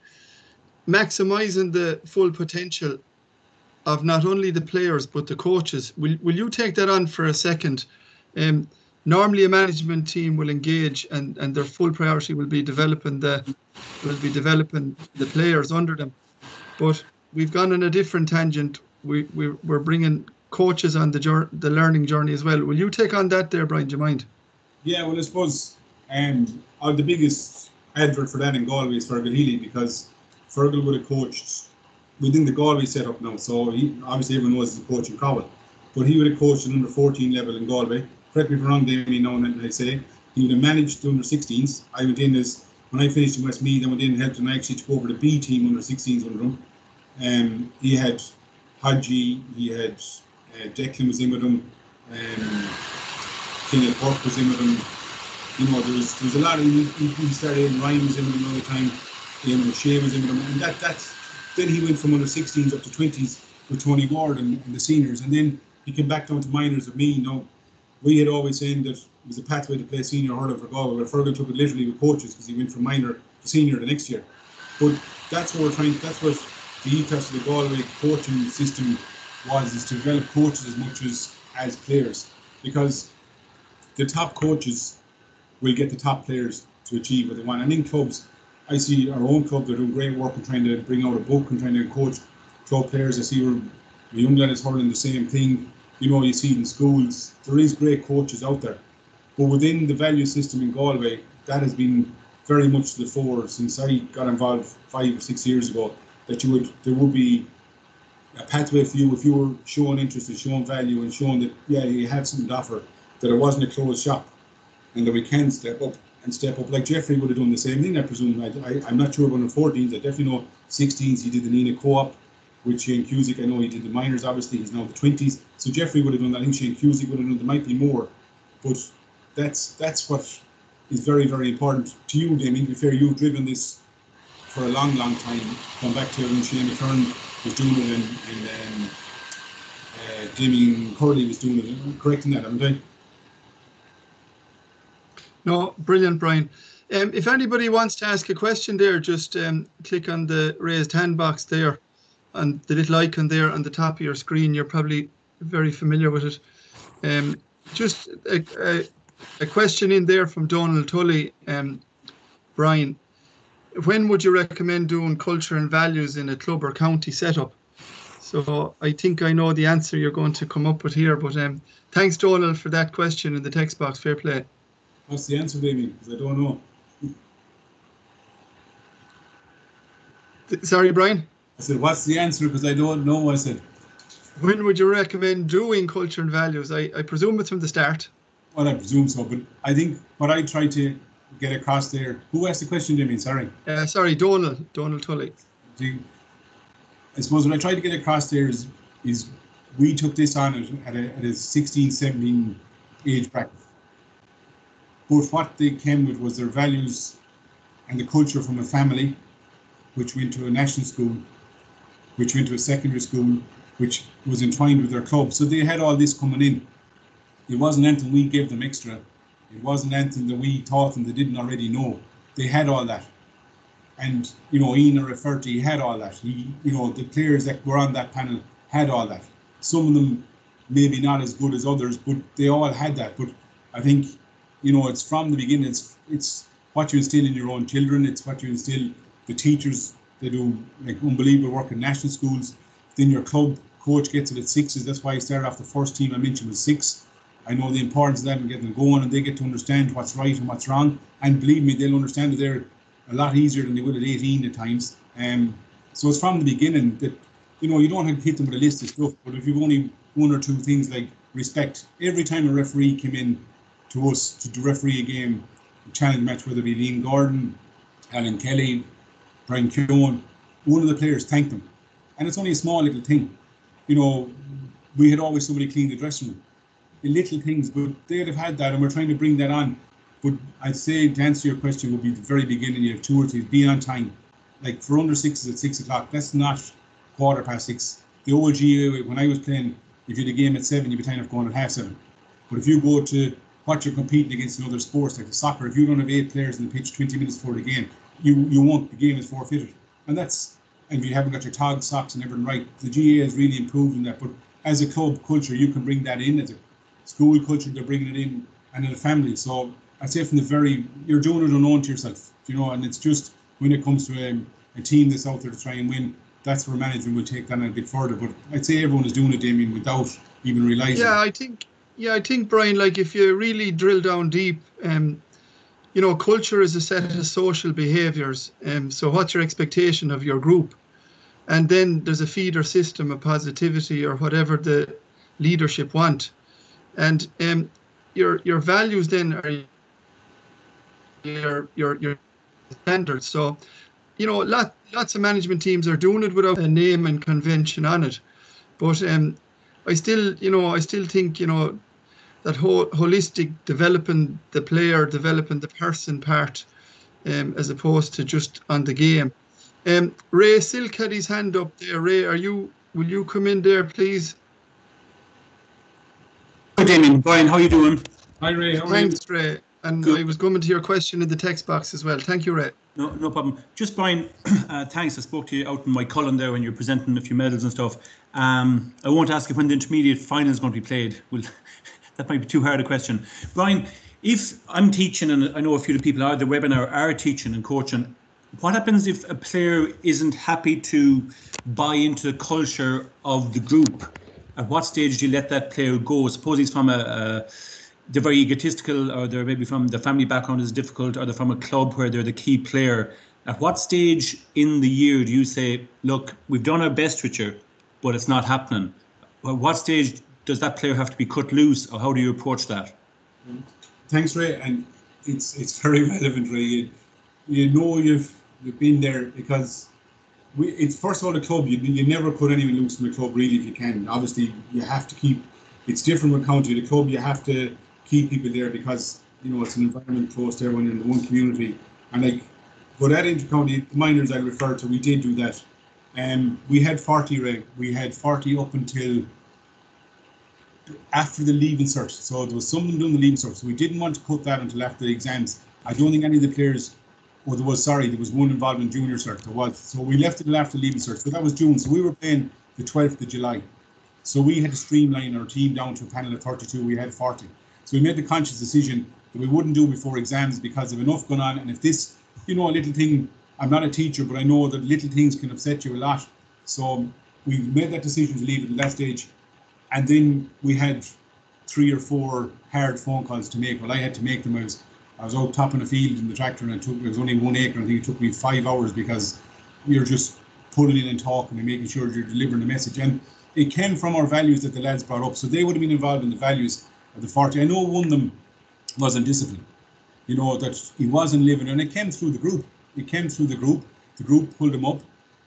maximising the full potential of not only the players but the coaches. Will you take that on for a second? Normally a management team will engage and their full priority will be developing the players under them. But we've gone on a different tangent. We're bringing coaches on the learning journey as well. Will you take on that there, Brian? Do you mind? Yeah, well, I suppose the biggest advert for that in Galway is Fergal Healy, because Fergal would have coached within the Galway setup now. So obviously everyone knows he's a coach in Cowell, but he would have coached at under 14 level in Galway. Correct me if I'm wrong, Damien, now and I say. He would have managed the under 16s. I went in when I finished in Westmeath, I went in and helped him actually to go over the B team under 16s under him. He had Hadji, he had Declan was in with him, Kenneth Burke was in with him. You know, there was a lot of, he started in, Ryan was in with him all the time, O'Shea was in with him, and then he went from under 16s up to 20s with Tony Ward and the seniors, and then he came back down to minors with me. You know, we had always said that it was a pathway to play senior hurling for Galway, where Fergal took it literally with coaches because he went from minor to senior the next year. But that's what that's what the ethos of the Galway coaching system is to develop coaches as much as players, because the top coaches will get the top players to achieve what they want. And in clubs, I see our own club, they're doing great work and trying to bring out a book and trying to coach club players. I see where the young lad is hurling the same thing. You know, you see it in schools. There is great coaches out there. But within the value system in Galway, that has been very much to the fore since I got involved 5 or 6 years ago, that there would be a pathway for you if you were showing interest and showing value and showing that, yeah, you have something to offer, that it wasn't a closed shop, and that we can step up. Like Jeffrey would have done the same thing, I presume. I'm not sure about the 14s. I definitely know 16s. He did the Nina Co-op with Shane Cusick. I know he did the minors, obviously. He's now the 20s. So Jeffrey would have done that. I think Shane Cusick would have done. There might be more. But that's what is very, very important to you, Damien. To be fair, you've driven this for a long, long time. Come back to when Shane McKern was doing it and Damien Curley was doing it. I'm correcting that, haven't I? No, brilliant, Brian. If anybody wants to ask a question there, just click on the raised hand box there and the little icon there on the top of your screen. You're probably very familiar with it. Just a question in there from Donald Tully. Brian, when would you recommend doing culture and values in a club or county setup? So I think I know the answer you're going to come up with here, but thanks, Donald, for that question in the text box. Fair play. What's the answer, Damien? Because I don't know. Sorry, Brian? I said, what's the answer? Because I don't know. I said, when would you recommend doing culture and values? I presume it's from the start. Well, I presume so, but I think what I try to get across there. Who asked the question, Damien? Sorry. Sorry, Donald Tully. I suppose what I tried to get across there is we took this on at a 16, 17 age bracket. But what they came with was their values and the culture from a family, which went to a national school, which went to a secondary school, which was entwined with their club. So they had all this coming in. It wasn't anything we gave them extra. It wasn't anything that we taught them they didn't already know. They had all that. And, you know, Ian referred to, he had all that. The players that were on that panel had all that. Some of them maybe not as good as others, but they all had that. But I think, it's from the beginning, it's what you instill in your own children, it's what you instill, the teachers, they do like unbelievable work in national schools. Then your club coach gets it at 6s. That's why I started off the first team I mentioned was 6. I know the importance of that and getting them going, and they get to understand what's right and what's wrong. And believe me, they'll understand it there a lot easier than they will at 18 at times. So it's from the beginning that, you don't have to hit them with a list of stuff, but if you've only 1 or 2 things like respect. Every time a referee came in to us to referee a game, a challenge match, whether it be Liam Gordon, Alan Kelly, Brian Keown, one of the players thanked them. And it's only a small little thing. We had always somebody clean the dressing room. The little things, but they'd have had that, and we're trying to bring that on. But I'd say, to answer your question, would be the very beginning. You have 2 or 3, be on time. Like for under 6s at 6 o'clock, that's not 6:15. The old GAA, when I was playing, if you had a game at 7, you'd be tying up going at 7:30. But if you go to what you're competing against in other sports, like the soccer, if you don't have 8 players in the pitch 20 minutes before the game, you won't, the game is forfeited. And and if you haven't got your togs, socks and everything right, the GAA has really improved in that. But as a club culture, you can bring that in. As a school culture, they're bringing it in, and in a family. So I'd say from the very, you're doing it unknown to yourself, you know, and it's just when it comes to a team that's out there to try and win, that's where management will take that a bit further. But I'd say everyone is doing it, Damien, without even realising. I think, Brian, like if you really drill down deep, you know, culture is a set of social behaviours. So what's your expectation of your group? And then there's a feeder system of positivity or whatever the leadership want. And your values then are your standards. So, you know, lots of management teams are doing it without a name and convention on it. But I still think, you know, that whole holistic developing the player, developing the person part, as opposed to just on the game. Ray Silk had his hand up there. Ray, will you come in there, please? Hi, Damien. Brian, how are you doing? Hi, Ray. How are you? Thanks, Ray. And good. I was coming to your question in the text box as well. Thank you, Ray. No problem. Just, Brian, thanks. I spoke to you out in my column there when you're presenting a few medals and stuff. I won't ask you when the intermediate final is going to be played. Well, that might be too hard a question. Brian, if I'm teaching, and I know a few of the people out the webinar are teaching and coaching, what happens if a player isn't happy to buy into the culture of the group? At what stage do you let that player go? Suppose he's from they're very egotistical, or they're maybe from the family background is difficult, or they're from a club where they're the key player. At what stage in the year do you say, look, we've done our best with you, but it's not happening? At what stage does that player have to be cut loose, or how do you approach that? Thanks, Ray. And it's very relevant, Ray. You know you've been there, because it's first of all a club. You never put anyone loose from the club, really, if you can. Obviously, you have to keep. It's different with county. The club, you have to keep people there because, you know, it's an environment close to everyone in the one community. And like, but at inter-county minors I referred to, we did do that. We had 40, Ray. We had 40 up until after the leaving cert. So there was someone doing the leaving cert. So we didn't want to put that until after the exams. I don't think any of the players, there was one involved in junior cert. There was. So we left it until after leaving cert. So that was June. So we were playing the 12th of July. So we had to streamline our team down to a panel of 32. We had 40. So we made the conscious decision that we wouldn't do before exams because of enough going on. And if this, you know, a little thing, I'm not a teacher, but I know that little things can upset you a lot. So we made that decision to leave it at that stage. And then we had 3 or 4 hard phone calls to make. Well, I had to make them. I was out topping a field in the tractor, and it was only 1 acre. I think it took me 5 hours because you're just pulling in and talking and making sure you're delivering the message. And it came from our values that the lads brought up. So they would have been involved in the values of the 40. I know one of them was on discipline, you know, that he wasn't living, and it came through the group. It came through the group. The group pulled him up.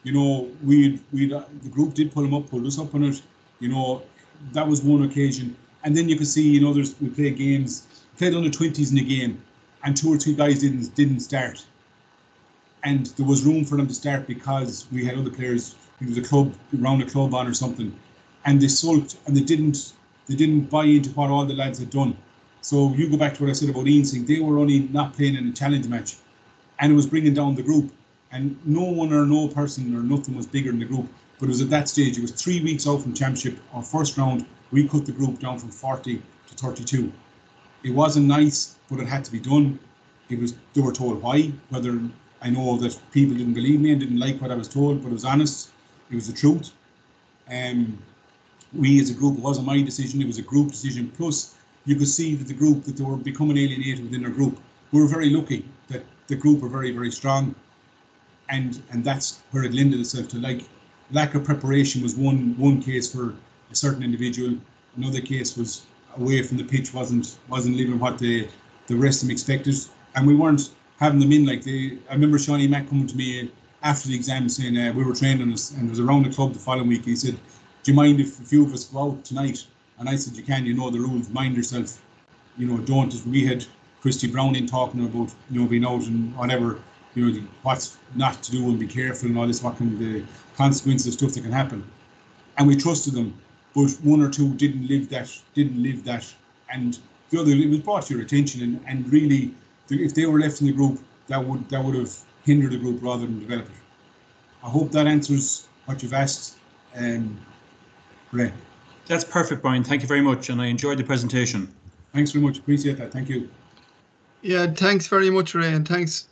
You know, the group did pull him up, pulled us up on it. You know, that was one occasion. And then you could see, you know, we played games, played under 20s in a game, and 2 or 3 guys didn't start. And there was room for them to start because we had other players. It was a club, around a club on or something, and they sulked and they didn't buy into what all the lads had done. So you go back to what I said about Ian Singh, they were only not playing in a challenge match, and it was bringing down the group, and no one or no person or nothing was bigger than the group. But it was at that stage, it was 3 weeks out from championship. Our first round, we cut the group down from 40 to 32. It wasn't nice, but it had to be done. They were told why, whether I know that people didn't believe me and didn't like what I was told, but it was honest. It was the truth. We as a group, it wasn't my decision, it was a group decision. Plus, you could see that the group, that they were becoming alienated within their group. We were very lucky that the group were very, very strong. And that's where it lended itself to, like, lack of preparation was one case for a certain individual. Another case was away from the pitch, wasn't living what the rest of them expected. And we weren't having them in like I remember Shawnee Mack coming to me after the exam saying we were training us, and it was around the club the following week. He said, do you mind if a few of us go out tonight? And I said, you can, you know the rules, mind yourself, you know, don't. We had Christy Brown in talking about, you know, being out and whatever, you know, what's not to do and be careful and all this, what can the consequences of stuff that can happen. And we trusted them, but 1 or 2 didn't live that. And the other, it was brought to your attention, and really, if they were left in the group, that would have hindered the group rather than develop it. I hope that answers what you've asked, Ray. That's perfect, Brian. Thank you very much, and I enjoyed the presentation. Thanks very much. Appreciate that. Thank you. Yeah, thanks very much, Ray, and thanks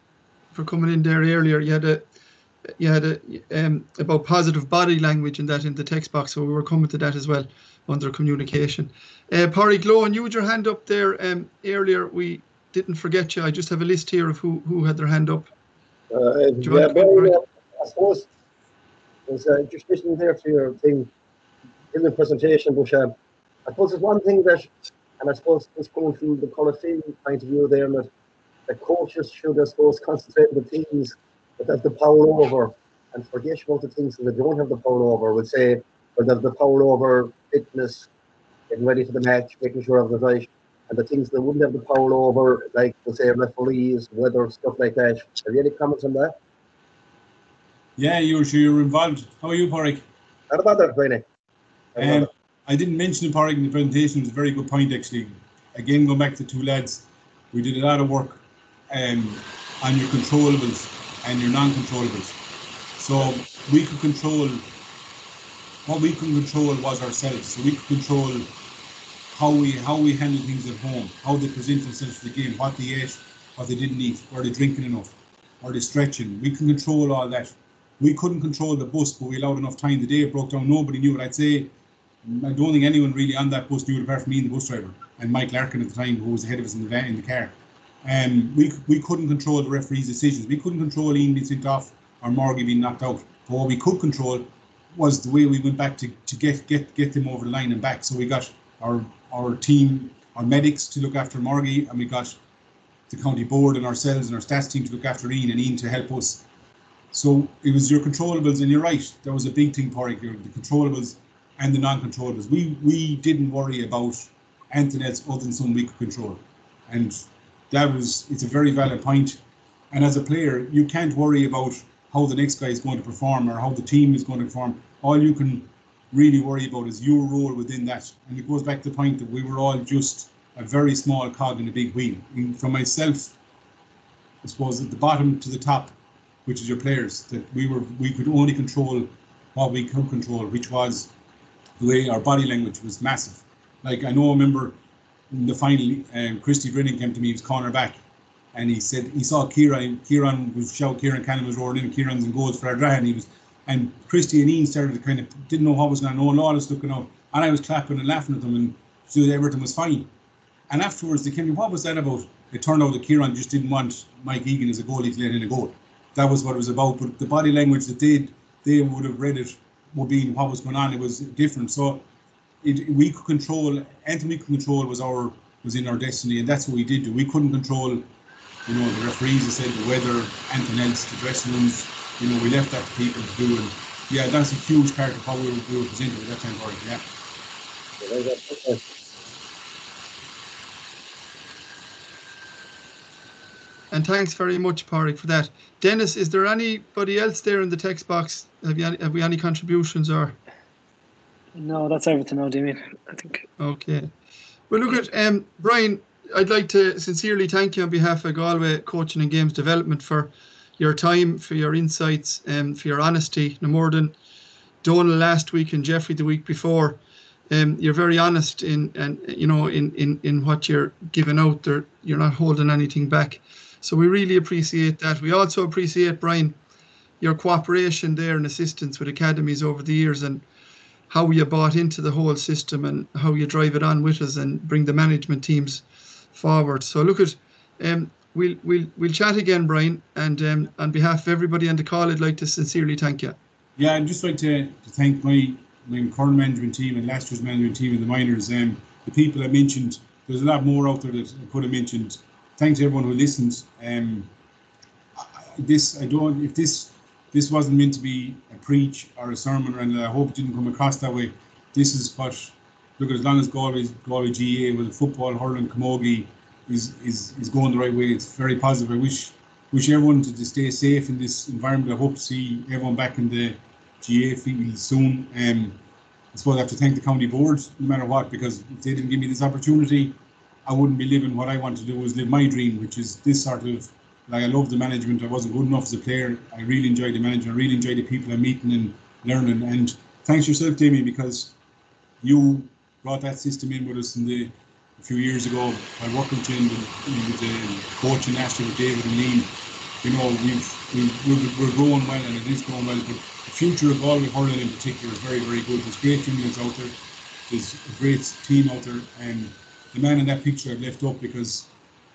for coming in there earlier. You had about positive body language in the text box, so we were coming to that as well under communication. Pádraig Lohan, you had your hand up there earlier. We didn't forget you. I just have a list here of who had their hand up. Yeah, Brian, I suppose I was just listening there to your thing in the presentation, but I suppose there's one thing that, and I suppose it's going from the Coliseum point of view there, that the coaches should, I suppose, concentrate on the things that have the power over and forget about the things that they don't have the power over. Would say, or they have the power over fitness, getting ready for the match, making sure of the right, and the things they wouldn't have the power over, like, we'll say, referees, weather, stuff like that. Have you any comments on that? Yeah, you're involved. How are you, Pádraig? Not about that, Brian. I didn't mention Pádraig in the presentation. It's a very good point, actually. Again, going back to the two lads, we did a lot of work on your controllables and your non-controllables. So we could control, what we could control was ourselves. So we could control how we handle things at home, how they present themselves to the game, what they ate, what they didn't eat, were they drinking enough, were they stretching. We can control all that. We couldn't control the bus, but we allowed enough time. The day it broke down, nobody knew it. I'd say, I don't think anyone really on that bus knew it apart from me and the bus driver and Mike Larkin at the time, who was ahead of us in the van, in the car. We couldn't control the referee's decisions. We couldn't control Ian being sent off or Morgie being knocked out. But what we could control was the way we went back to get them over the line and back. So we got our team, our medics to look after Morgie, and we got the county board and ourselves and our stats team to look after Ian, and Ian to help us. So it was your controllables, and you're right, that was a big thing, Pádraig, the controllables and the non-controllables. We didn't worry about anything else other than something we could control. And it's a very valid point. And as a player, you can't worry about how the next guy is going to perform or how the team is going to perform. All you can really worry about is your role within that. And it goes back to the point that we were all just a very small cog in a big wheel. And for myself, I suppose at the bottom to the top, which is your players, that we could only control what we could control, which was the way our body language was massive. Like, I remember in the final, Christy Brennan came to me, he was cornerback, and he said he saw Kieran was shouting, Kieran Cannon was roaring in, Kieran's in goals for Ardrahan, and Christy and Ian started to kind of didn't know what was going on, Lawless looking out, and I was clapping and laughing at them, and so everything was fine. And afterwards they came to me, what was that about? It turned out that Kieran just didn't want Mike Egan as a goalie to let in a goal. That was what it was about, but the body language that they would have read it would be what was going on, it was different. So we could control, anything we could control was in our destiny, and that's what we did do. We couldn't control, the referees, I said, the weather, anything else, the dressing rooms, we left that to people to do, and yeah, that's a huge part of how we were presented at that time, for it, yeah. And thanks very much, Pádraig, for that. Dennis, is there anybody else there in the text box? Have we any contributions or? No, that's everything now, Damien, I think. Okay. Well, look at Brian, I'd like to sincerely thank you on behalf of Galway Coaching and Games Development for your time, for your insights, and for your honesty. No more than Donal last week and Jeffrey the week before. You're very honest in what you're giving out there. You're not holding anything back. So we really appreciate that. We also appreciate, Brian, your cooperation there and assistance with academies over the years, and how you bought into the whole system and how you drive it on with us and bring the management teams forward. So look at, we'll chat again, Brian, and on behalf of everybody on the call, I'd like to sincerely thank you. Yeah, I'd just like to thank my current management team and last year's management team and the minors. The people I mentioned, there's a lot more out there that I could have mentioned. Thanks to everyone who listens. This wasn't meant to be a preach or a sermon, and I hope it didn't come across that way. This is what, look, as long as Galway GAA with football, hurling, camogie is going the right way, it's very positive. I wish everyone to stay safe in this environment. I hope to see everyone back in the GAA field soon. I suppose I have to thank the county board, no matter what, because if they didn't give me this opportunity, I wouldn't be living what I want to do, is live my dream, which is this sort of like I love the management. I wasn't good enough as a player. I really enjoyed the management. I really enjoyed the people I'm meeting and learning. And thanks yourself, Jamie, because you brought that system in with us a few years ago. I worked with you with the coach in Ashton with David and Liam. You know, we're growing well, and it is growing well. But the future of Galway hurling in particular is very, very good. There's great juniors out there. There's a great team out there, and the man in that picture I've left up because,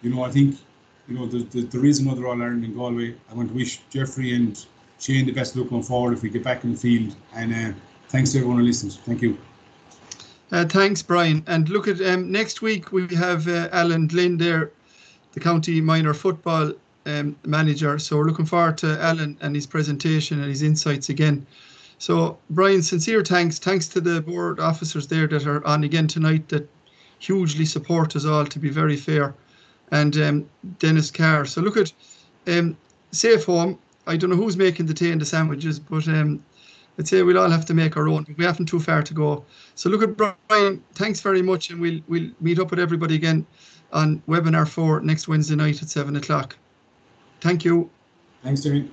you know, I think, you know, there is another All-Ireland in Galway. I want to wish Jeffrey and Shane the best of luck going forward if we get back in the field. And thanks to everyone who listens. Thank you. Thanks, Brian. And look at next week we have Alan Glynn there, the county minor football manager. So we're looking forward to Alan and his presentation and his insights again. So Brian, sincere thanks to the board officers there that are on again tonight that hugely support us all, to be very fair, and Dennis Carr. So look at safe home. I don't know who's making the tea and the sandwiches, but I'd say we'll all have to make our own. We haven't too far to go. So look at Brian, thanks very much, and we'll meet up with everybody again on webinar 4 next Wednesday night at 7 o'clock. Thank you. Thanks, Jamie.